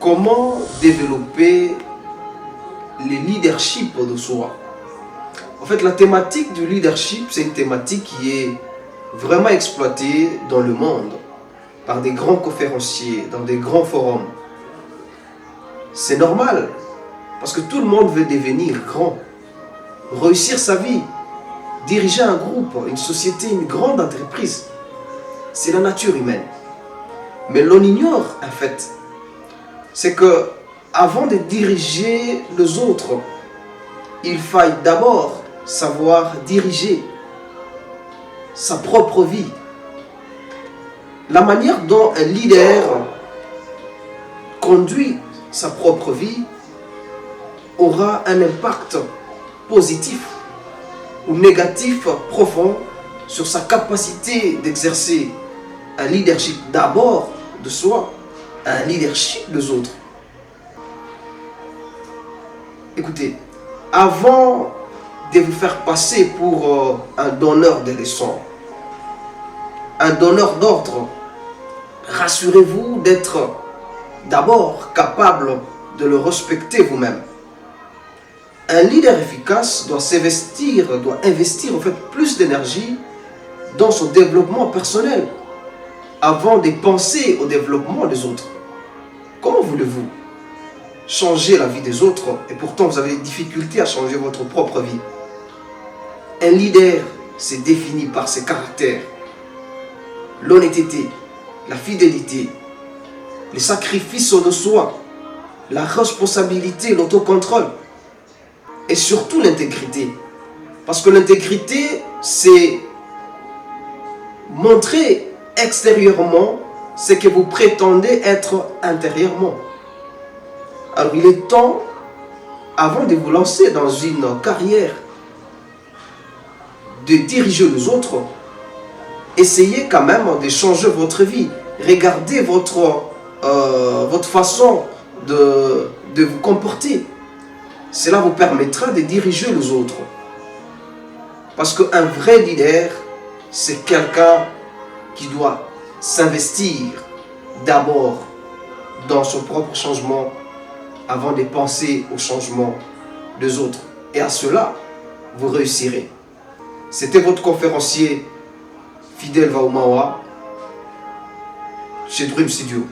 Comment développer le leadership de soi? En fait, la thématique du leadership, c'est une thématique qui est vraiment exploitée dans le monde par des grands conférenciers, dans des grands forums. C'est normal, parce que tout le monde veut devenir grand, réussir sa vie, diriger un groupe, une société, une grande entreprise. C'est la nature humaine. Mais l'on ignore, en fait, c'est que avant de diriger les autres, il faille d'abord savoir diriger sa propre vie. La manière dont un leader conduit sa propre vie aura un impact positif ou négatif profond sur sa capacité d'exercer un leadership d'abord de soi, un leadership des autres. Écoutez, avant de vous faire passer pour un donneur de leçons, un donneur d'ordre, rassurez-vous d'être d'abord capable de le respecter vous-même. Un leader efficace doit investir en fait plus d'énergie dans son développement personnel avant de penser au développement des autres. Comment voulez-vous changer la vie des autres et pourtant vous avez des difficultés à changer votre propre vie? Un leader se définit par ses caractères, l'honnêteté, la fidélité, le sacrifice de soi, la responsabilité, l'autocontrôle et surtout l'intégrité. Parce que l'intégrité, c'est montrer extérieurement ce que vous prétendez être intérieurement. Alors il est temps, avant de vous lancer dans une carrière, de diriger les autres, essayez quand même de changer votre vie. Regardez votre façon de vous comporter. Cela vous permettra de diriger les autres. Parce qu'un vrai leader, c'est quelqu'un qui doit s'investir d'abord dans son propre changement avant de penser au changement des autres. Et à cela, vous réussirez. C'était votre conférencier Fidèle Vaumawa chez Dream Studio.